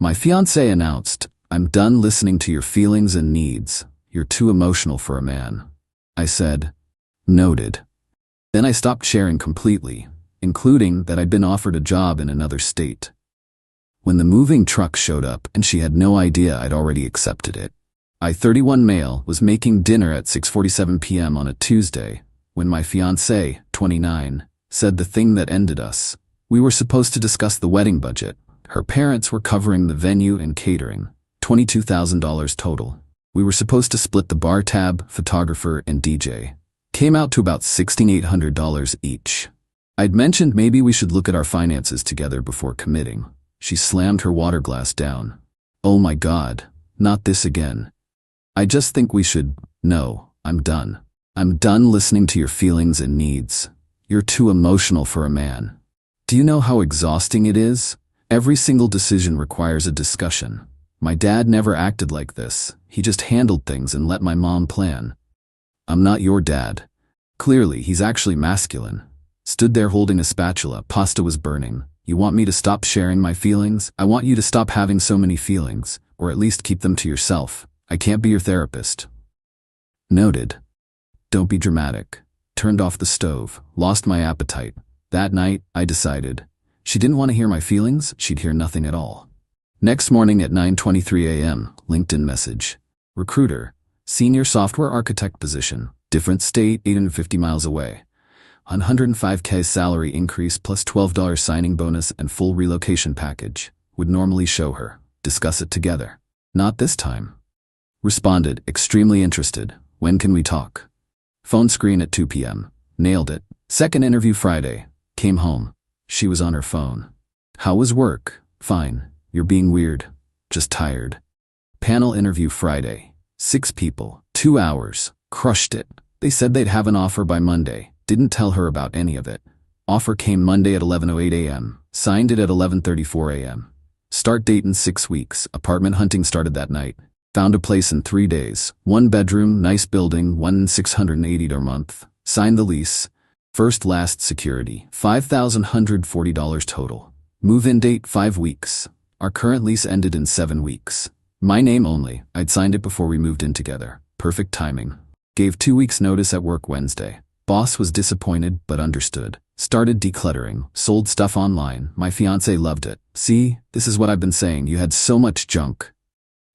My fiancé announced, "I'm done listening to your feelings and needs. You're too emotional for a man." I said, "Noted." Then I stopped sharing completely, including that I'd been offered a job in another state. When the moving truck showed up and she had no idea I'd already accepted it. I, 31 male, was making dinner at 6:47 p.m. on a Tuesday when my fiancé, 29, said the thing that ended us. We were supposed to discuss the wedding budget. Her parents were covering the venue and catering, $22,000 total. We were supposed to split the bar tab, photographer, and DJ. Came out to about $1,600 each. I'd mentioned maybe we should look at our finances together before committing. She slammed her water glass down. "Oh my God, not this again. I just think we should. No, I'm done. I'm done listening to your feelings and needs. You're too emotional for a man. Do you know how exhausting it is? Every single decision requires a discussion. My dad never acted like this. He just handled things and let my mom plan. I'm not your dad." Clearly, he's actually masculine. Stood there holding a spatula. Pasta was burning. "You want me to stop sharing my feelings? I want you to stop having so many feelings, or at least keep them to yourself. I can't be your therapist." Noted. Don't be dramatic. Turned off the stove. Lost my appetite. That night, I decided. She didn't want to hear my feelings, she'd hear nothing at all. Next morning at 9:23 a.m., LinkedIn message. Recruiter. Senior software architect position. Different state, 850 miles away. $105K salary increase plus $12 signing bonus and full relocation package. Would normally show her. Discuss it together. Not this time. Responded, extremely interested. When can we talk? Phone screen at 2 p.m. Nailed it. Second interview Friday. Came home. She was on her phone. How was work? Fine. You're being weird. Just tired. Panel interview Friday. 6 people. 2 hours. Crushed it. They said they'd have an offer by Monday. Didn't tell her about any of it. Offer came Monday at 11:08 a.m. Signed it at 11:34 a.m. Start date in 6 weeks. Apartment hunting started that night. Found a place in 3 days. 1 bedroom, nice building, $1,680 a month. Signed the lease. First last security. $5,140 total. Move-in date 5 weeks. Our current lease ended in 7 weeks. My name only. I'd signed it before we moved in together. Perfect timing. Gave 2 weeks notice at work Wednesday. Boss was disappointed but understood. Started decluttering. Sold stuff online. My fiancé loved it. See, this is what I've been saying. You had so much junk.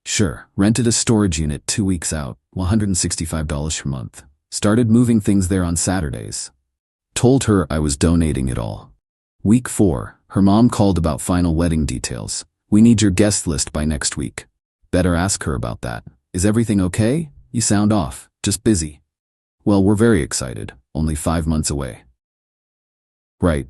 Sure. Rented a storage unit 2 weeks out. $165 per month. Started moving things there on Saturdays. Told her I was donating it all. Week 4. Her mom called about final wedding details. We need your guest list by next week. Better ask her about that. Is everything okay? You sound off. Just busy. Well, we're very excited. Only 5 months away. Right.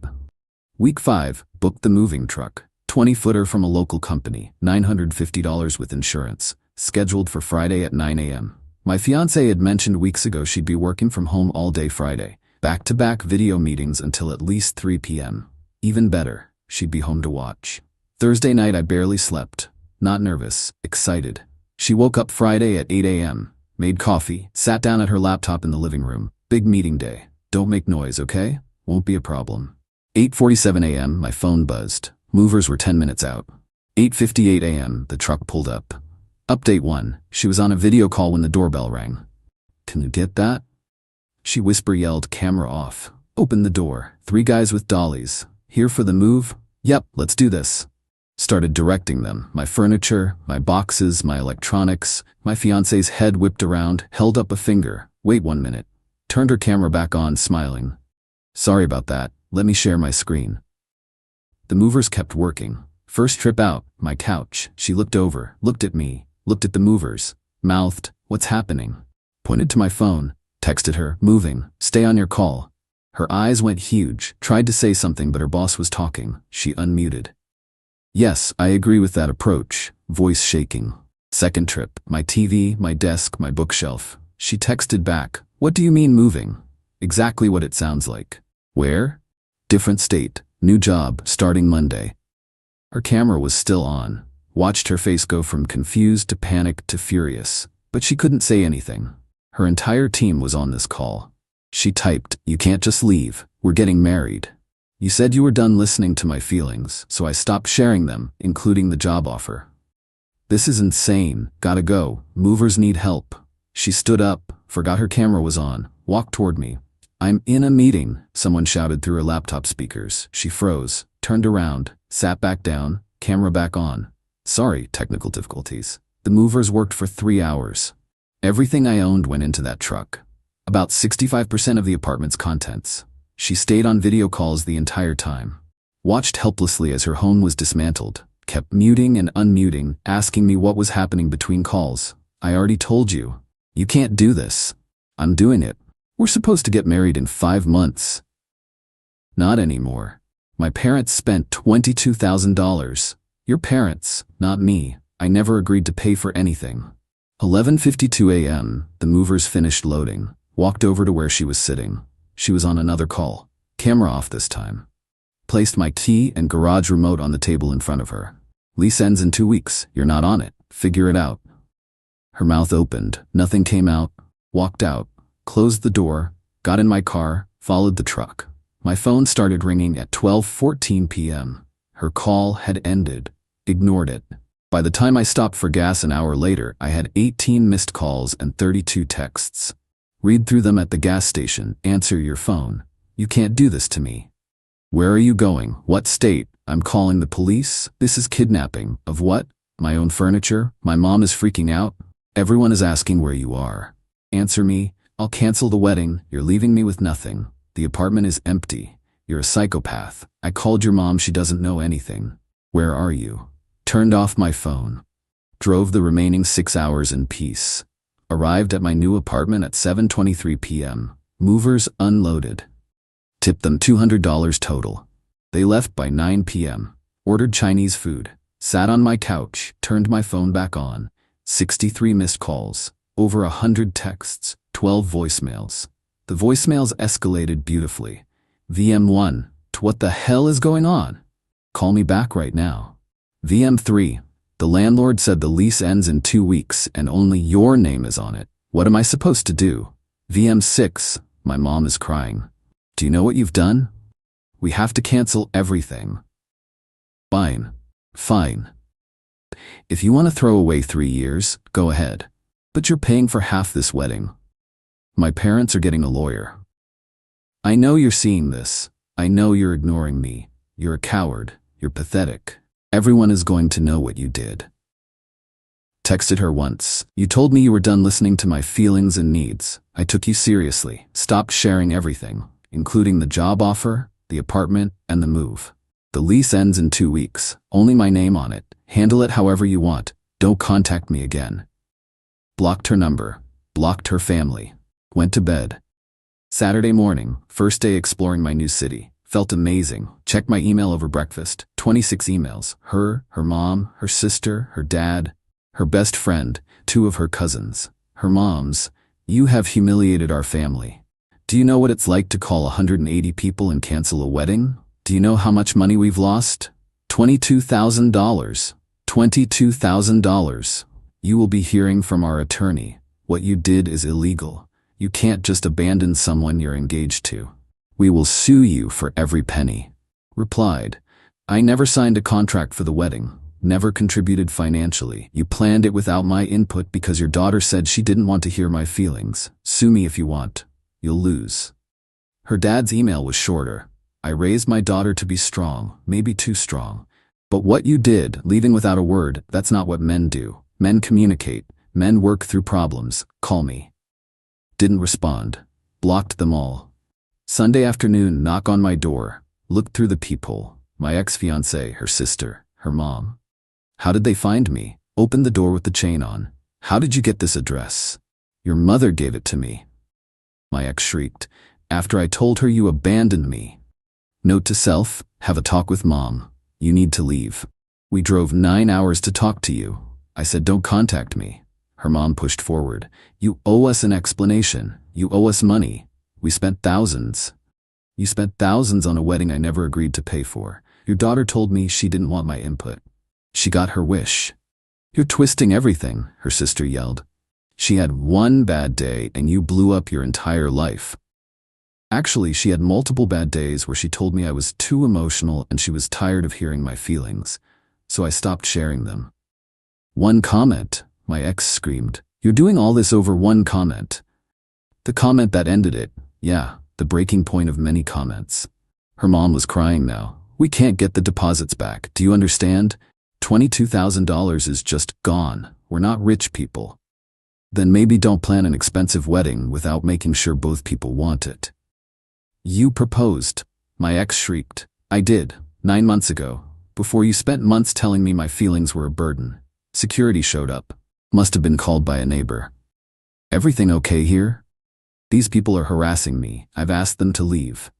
Week 5. Booked the moving truck. 20-footer from a local company. $950 with insurance. Scheduled for Friday at 9 a.m. My fiancé had mentioned weeks ago she'd be working from home all day Friday. Back-to-back video meetings until at least 3 p.m. Even better, she'd be home to watch. Thursday night I barely slept. Not nervous, excited. She woke up Friday at 8 a.m. Made coffee, sat down at her laptop in the living room. Big meeting day. Don't make noise, okay? Won't be a problem. 8:47 a.m. my phone buzzed. Movers were 10 minutes out. 8:58 a.m. the truck pulled up. Update 1. She was on a video call when the doorbell rang. Can you get that? She yelled, camera off. Opened the door. 3 guys with dollies. Here for the move? Yep, let's do this. Started directing them. My furniture, my boxes, my electronics. My fiancé's head whipped around, held up a finger. Wait 1 minute. Turned her camera back on, smiling. Sorry about that. Let me share my screen. The movers kept working. First trip out, my couch. She looked over, looked at me, looked at the movers, mouthed, "What's happening?" Pointed to my phone, texted her, "Moving, stay on your call." Her eyes went huge, tried to say something but her boss was talking. She unmuted. "Yes, I agree with that approach," voice shaking. Second trip, my TV, my desk, my bookshelf. She texted back, "What do you mean moving?" Exactly what it sounds like. Where? Different state, new job, starting Monday. Her camera was still on. Watched her face go from confused to panicked to furious, but she couldn't say anything. Her entire team was on this call. She typed, "You can't just leave. We're getting married." You said you were done listening to my feelings, so I stopped sharing them, including the job offer. This is insane. Gotta go. Movers need help. She stood up, forgot her camera was on, walked toward me. I'm in a meeting, someone shouted through her laptop speakers. She froze, turned around, sat back down, camera back on. Sorry, technical difficulties. The movers worked for 3 hours. Everything I owned went into that truck. About 65% of the apartment's contents. She stayed on video calls the entire time. Watched helplessly as her home was dismantled. Kept muting and unmuting, asking me what was happening between calls. I already told you. You can't do this. I'm doing it. We're supposed to get married in 5 months. Not anymore. My parents spent $22,000. Your parents, not me. I never agreed to pay for anything. 11:52 a.m., the movers finished loading. Walked over to where she was sitting. She was on another call. Camera off this time. Placed my key and garage remote on the table in front of her. Lease ends in 2 weeks. You're not on it. Figure it out. Her mouth opened. Nothing came out. Walked out. Closed the door. Got in my car. Followed the truck. My phone started ringing at 12:14 p.m. Her call had ended. Ignored it. By the time I stopped for gas an hour later, I had 18 missed calls and 32 texts. Read through them at the gas station. Answer your phone. You can't do this to me. Where are you going? What state? I'm calling the police. This is kidnapping. Of what? My own furniture? My mom is freaking out. Everyone is asking where you are. Answer me. I'll cancel the wedding. You're leaving me with nothing. The apartment is empty. You're a psychopath. I called your mom. She doesn't know anything. Where are you? Turned off my phone. Drove the remaining 6 hours in peace. Arrived at my new apartment at 7:23 p.m. Movers unloaded. Tipped them $200 total. They left by 9 p.m. Ordered Chinese food. Sat on my couch. Turned my phone back on. 63 missed calls. Over 100 texts. 12 voicemails. The voicemails escalated beautifully. VM1. What the hell is going on? Call me back right now. VM3. The landlord said the lease ends in 2 weeks and only your name is on it. What am I supposed to do? VM6. My mom is crying. Do you know what you've done? We have to cancel everything. Fine. Fine. If you want to throw away 3 years, go ahead. But you're paying for half this wedding. My parents are getting a lawyer. I know you're seeing this. I know you're ignoring me. You're a coward. You're pathetic. Everyone is going to know what you did. Texted her once. You told me you were done listening to my feelings and needs. I took you seriously. Stopped sharing everything, including the job offer, the apartment, and the move. The lease ends in 2 weeks. Only my name on it. Handle it however you want. Don't contact me again. Blocked her number. Blocked her family. Went to bed. Saturday morning, first day exploring my new city. Felt amazing. Checked my email over breakfast. 26 emails. Her mom, her sister, her dad, her best friend, 2 of her cousins. Her moms. You have humiliated our family. Do you know what it's like to call 180 people and cancel a wedding? Do you know how much money we've lost? $22,000. $22,000. You will be hearing from our attorney. What you did is illegal. You can't just abandon someone you're engaged to. We will sue you for every penny. Replied. I never signed a contract for the wedding. Never contributed financially. You planned it without my input because your daughter said she didn't want to hear my feelings. Sue me if you want. You'll lose. Her dad's email was shorter. I raised my daughter to be strong, maybe too strong. But what you did, leaving without a word, that's not what men do. Men communicate. Men work through problems. Call me. Didn't respond. Blocked them all. Sunday afternoon, knock on my door. Looked through the peephole. My ex-fiancée, her sister, her mom. How did they find me? Opened the door with the chain on. How did you get this address? Your mother gave it to me. My ex shrieked. After I told her you abandoned me. Note to self, have a talk with mom. You need to leave. We drove 9 hours to talk to you. I said don't contact me. Her mom pushed forward. You owe us an explanation. You owe us money. We spent thousands. You spent thousands on a wedding I never agreed to pay for. Your daughter told me she didn't want my input. She got her wish. You're twisting everything, her sister yelled. She had one bad day and you blew up your entire life. Actually, she had multiple bad days where she told me I was too emotional and she was tired of hearing my feelings, so I stopped sharing them. One comment, my ex screamed. You're doing all this over one comment. The comment that ended it, yeah, the breaking point of many comments. Her mom was crying now. We can't get the deposits back, do you understand? $22,000 is just gone. We're not rich people. Then maybe don't plan an expensive wedding without making sure both people want it. You proposed. My ex shrieked. I did, 9 months ago, before you spent months telling me my feelings were a burden. Security showed up. Must have been called by a neighbor. Everything okay here? These people are harassing me. I've asked them to leave.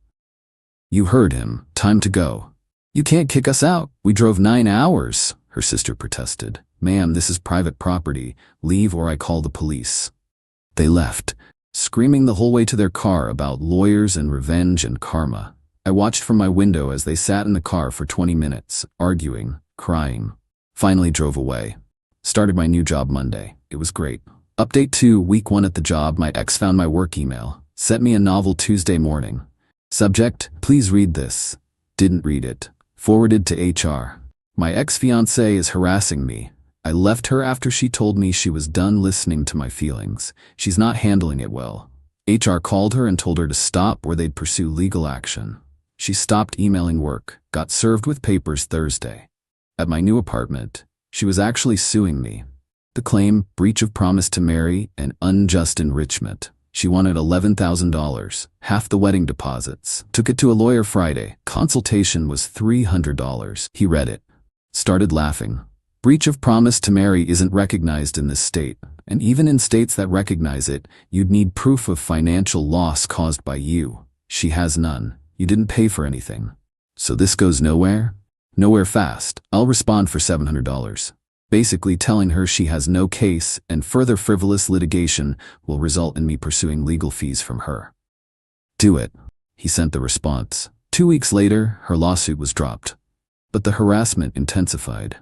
You heard him. Time to go. You can't kick us out. We drove 9 hours, her sister protested. Ma'am, this is private property. Leave or I call the police. They left, screaming the whole way to their car about lawyers and revenge and karma. I watched from my window as they sat in the car for 20 minutes, arguing, crying. Finally drove away. Started my new job Monday. It was great. Update 2, week 1 at the job. My ex found my work email. Sent me a novel Tuesday morning. Subject, please read this. Didn't read it. Forwarded to HR. My ex-fiancée is harassing me. I left her after she told me she was done listening to my feelings. She's not handling it well. HR called her and told her to stop or they'd pursue legal action. She stopped emailing work, got served with papers Thursday. At my new apartment, she was actually suing me. The claim, breach of promise to marry and unjust enrichment. She wanted $11,000, half the wedding deposits. Took it to a lawyer Friday. Consultation was $300. He read it. Started laughing. Breach of promise to marry isn't recognized in this state, and even in states that recognize it, you'd need proof of financial loss caused by you. She has none. You didn't pay for anything. So this goes nowhere? Nowhere fast. I'll respond for $700. Basically telling her she has no case and further frivolous litigation will result in me pursuing legal fees from her. Do it. He sent the response. 2 weeks later, her lawsuit was dropped. But the harassment intensified.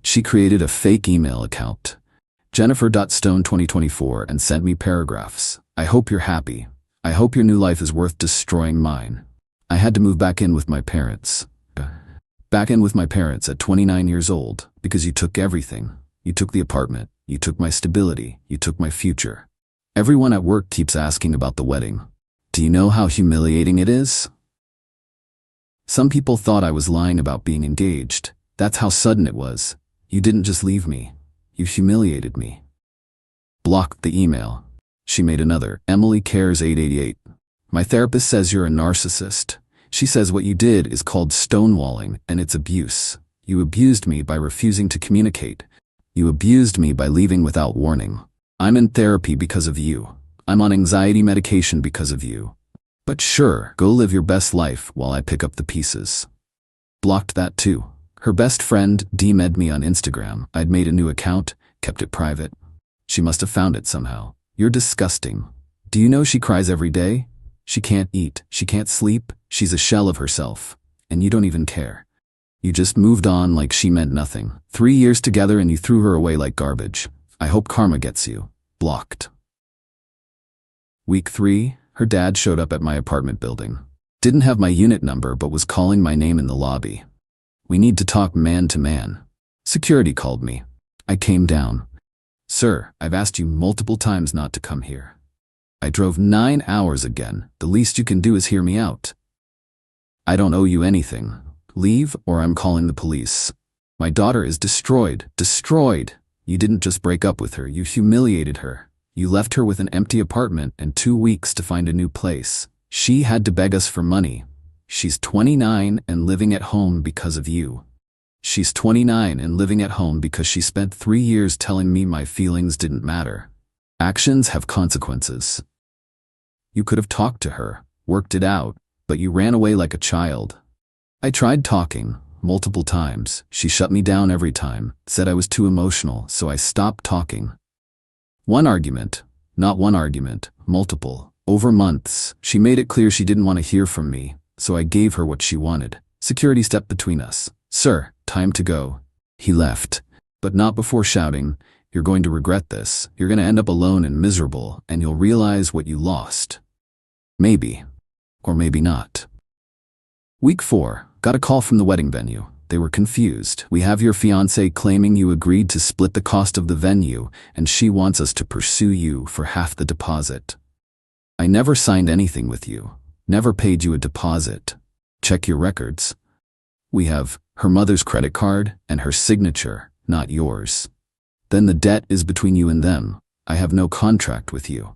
She created a fake email account, Jennifer.Stone2024, and sent me paragraphs. I hope you're happy. I hope your new life is worth destroying mine. I had to move back in with my parents. At 29 years old, because you took everything. You took the apartment, you took my stability, you took my future. Everyone at work keeps asking about the wedding. Do you know how humiliating it is? Some people thought I was lying about being engaged. That's how sudden it was. You didn't just leave me. You humiliated me. Blocked the email. She made another, Emily Cares 888. My therapist says you're a narcissist. She says what you did is called stonewalling, and it's abuse. You abused me by refusing to communicate. You abused me by leaving without warning. I'm in therapy because of you. I'm on anxiety medication because of you. But sure, go live your best life while I pick up the pieces. Blocked that too. Her best friend DM'd me on Instagram. I'd made a new account, kept it private. She must have found it somehow. You're disgusting. Do you know she cries every day? She can't eat, she can't sleep, she's a shell of herself. And you don't even care. You just moved on like she meant nothing. 3 years together and you threw her away like garbage. I hope karma gets you. Blocked. Week 3, her dad showed up at my apartment building. Didn't have my unit number but was calling my name in the lobby. We need to talk man to man. Security called me. I came down. Sir, I've asked you multiple times not to come here. I drove 9 hours again. The least you can do is hear me out. I don't owe you anything. Leave or I'm calling the police. My daughter is destroyed. Destroyed. You didn't just break up with her. You humiliated her. You left her with an empty apartment and 2 weeks to find a new place. She had to beg us for money. She's 29 and living at home because of you. She's 29 and living at home because she spent 3 years telling me my feelings didn't matter. Actions have consequences. You could have talked to her, worked it out, but you ran away like a child. I tried talking, multiple times. She shut me down every time, said I was too emotional, so I stopped talking. One argument, not one argument, multiple. Over months, she made it clear she didn't want to hear from me, so I gave her what she wanted. Security stepped between us. Sir, time to go. He left, but not before shouting, you're going to regret this. You're going to end up alone and miserable, and you'll realize what you lost. Maybe. Or maybe not. Week 4. Got a call from the wedding venue. They were confused. We have your fiancée claiming you agreed to split the cost of the venue, and she wants us to pursue you for half the deposit. I never signed anything with you. Never paid you a deposit. Check your records. We have her mother's credit card and her signature, not yours. Then the debt is between you and them. I have no contract with you.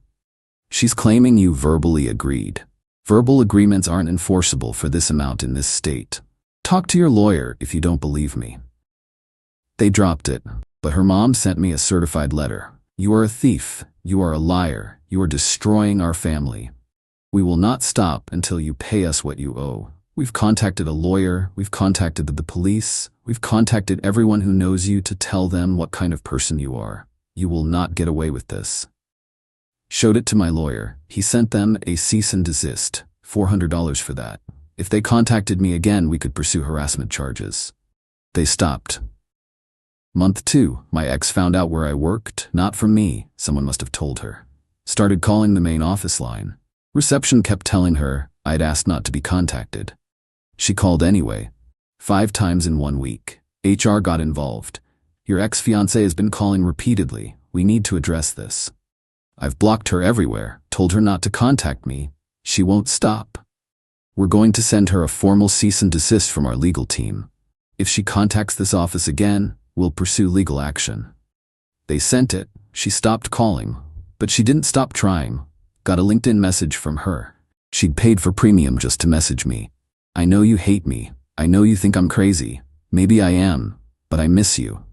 She's claiming you verbally agreed. Verbal agreements aren't enforceable for this amount in this state. Talk to your lawyer if you don't believe me. They dropped it, but her mom sent me a certified letter. You are a thief. You are a liar. You are destroying our family. We will not stop until you pay us what you owe. We've contacted a lawyer. We've contacted the police. We've contacted everyone who knows you to tell them what kind of person you are. You will not get away with this. Showed it to my lawyer. He sent them a cease and desist, $400 for that. If they contacted me again, we could pursue harassment charges. They stopped. Month 2, my ex found out where I worked, not from me, someone must have told her. Started calling the main office line. Reception kept telling her I'd asked not to be contacted. She called anyway, 5 times in 1 week. HR got involved. Your ex-fiancé has been calling repeatedly. We need to address this. I've blocked her everywhere, told her not to contact me. She won't stop. We're going to send her a formal cease and desist from our legal team. If she contacts this office again, we'll pursue legal action. They sent it. She stopped calling, but she didn't stop trying. Got a LinkedIn message from her. She'd paid for premium just to message me. I know you hate me. I know you think I'm crazy. Maybe I am, but I miss you.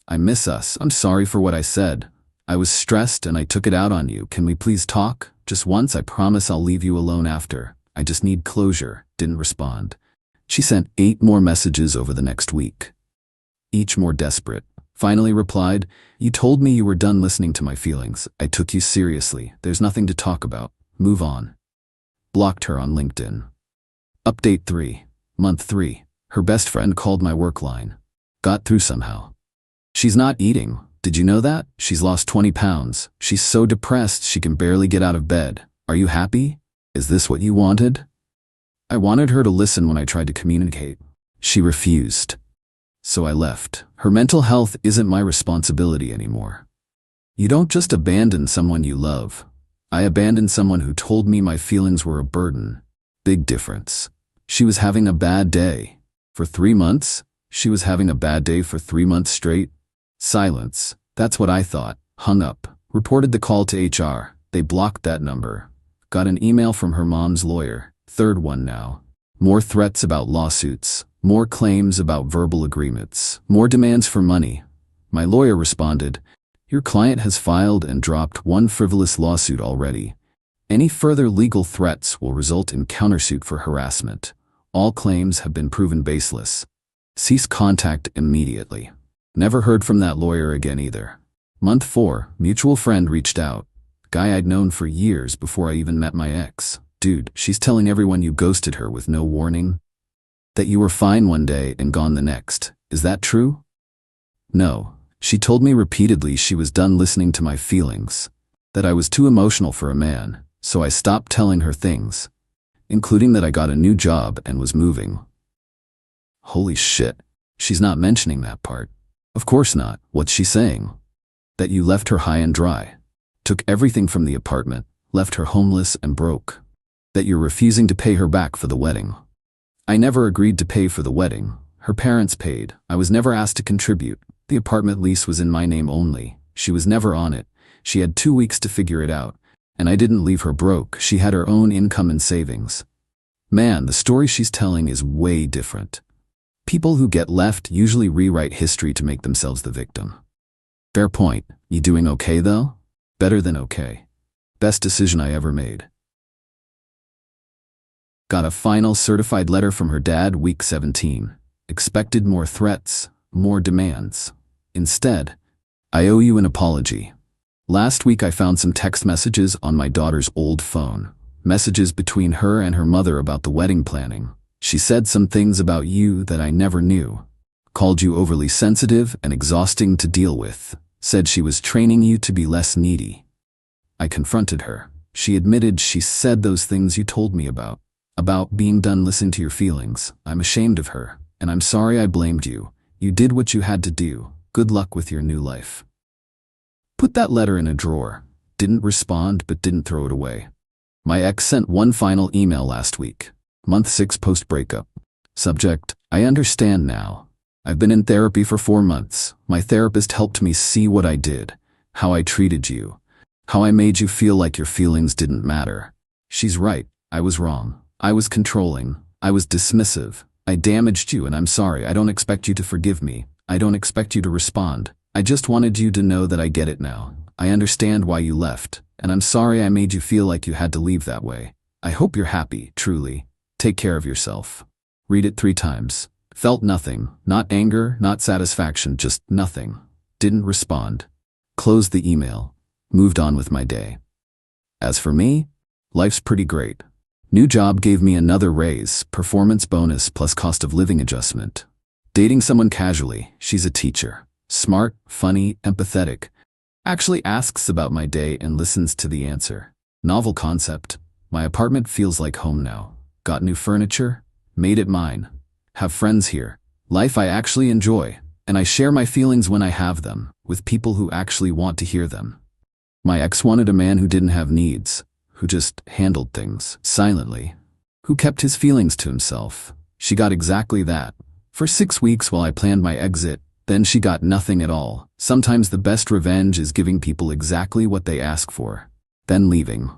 I miss us. I'm sorry for what I said. I was stressed and I took it out on you. Can we please talk? Just once, I promise I'll leave you alone after. I just need closure. Didn't respond. She sent 8 more messages over the next week, each more desperate. Finally replied, you told me you were done listening to my feelings. I took you seriously. There's nothing to talk about. Move on. Blocked her on LinkedIn. Update 3. Month 3. Her best friend called my work line. Got through somehow. She's not eating. Did you know that? She's lost 20 pounds. She's so depressed she can barely get out of bed. Are you happy? Is this what you wanted? I wanted her to listen when I tried to communicate. She refused. So I left. Her mental health isn't my responsibility anymore. You don't just abandon someone you love. I abandoned someone who told me my feelings were a burden. Big difference. She was having a bad day. For 3 months? She was having a bad day for 3 months straight? Silence. That's what I thought. Hung up. Reported the call to HR. They blocked that number. Got an email from her mom's lawyer. 3rd one now. More threats about lawsuits. More claims about verbal agreements. More demands for money. My lawyer responded, your client has filed and dropped 1 frivolous lawsuit already. Any further legal threats will result in countersuit for harassment. All claims have been proven baseless. Cease contact immediately. Never heard from that lawyer again either. Month 4, mutual friend reached out. Guy I'd known for years before I even met my ex. Dude, she's telling everyone you ghosted her with no warning. That you were fine one day and gone the next. Is that true? No. She told me repeatedly she was done listening to my feelings. That I was too emotional for a man, so I stopped telling her things. Including that I got a new job and was moving. Holy shit. She's not mentioning that part. Of course not. What's she saying? That you left her high and dry. Took everything from the apartment, left her homeless and broke. That you're refusing to pay her back for the wedding. I never agreed to pay for the wedding. Her parents paid. I was never asked to contribute. The apartment lease was in my name only. She was never on it. She had 2 weeks to figure it out. And I didn't leave her broke. She had her own income and savings. Man, the story she's telling is way different. People who get left usually rewrite history to make themselves the victim. Fair point. You doing okay though? Better than okay. Best decision I ever made. Got a final certified letter from her dad week 17. Expected more threats, more demands. Instead, I owe you an apology. Last week I found some text messages on my daughter's old phone. Messages between her and her mother about the wedding planning. She said some things about you that I never knew. Called you overly sensitive and exhausting to deal with. Said she was training you to be less needy. I confronted her. She admitted she said those things you told me about. About being done listening to your feelings. I'm ashamed of her, and I'm sorry I blamed you. You did what you had to do. Good luck with your new life. Put that letter in a drawer. Didn't respond, but didn't throw it away. My ex sent one final email last week. Month 6 post-breakup. Subject: I understand now. I've been in therapy for 4 months. My therapist helped me see what I did, how I treated you, how I made you feel like your feelings didn't matter. She's right. I was wrong. I was controlling. I was dismissive. I damaged you, and I'm sorry. I don't expect you to forgive me. I don't expect you to respond. I just wanted you to know that I get it now. I understand why you left, and I'm sorry I made you feel like you had to leave that way. I hope you're happy, truly. Take care of yourself. Read it 3 times. Felt nothing. Not anger, not satisfaction, just nothing. Didn't respond. Closed the email. Moved on with my day. As for me, life's pretty great. New job gave me another raise, performance bonus plus cost of living adjustment. Dating someone casually. She's a teacher. Smart, funny, empathetic. Actually asks about my day and listens to the answer. Novel concept. My apartment feels like home now. Got new furniture. Made it mine. Have friends here. Life I actually enjoy. And I share my feelings when I have them, with people who actually want to hear them. My ex wanted a man who didn't have needs, who just handled things silently, who kept his feelings to himself. She got exactly that. For 6 weeks while I planned my exit, then she got nothing at all. Sometimes the best revenge is giving people exactly what they ask for, then leaving.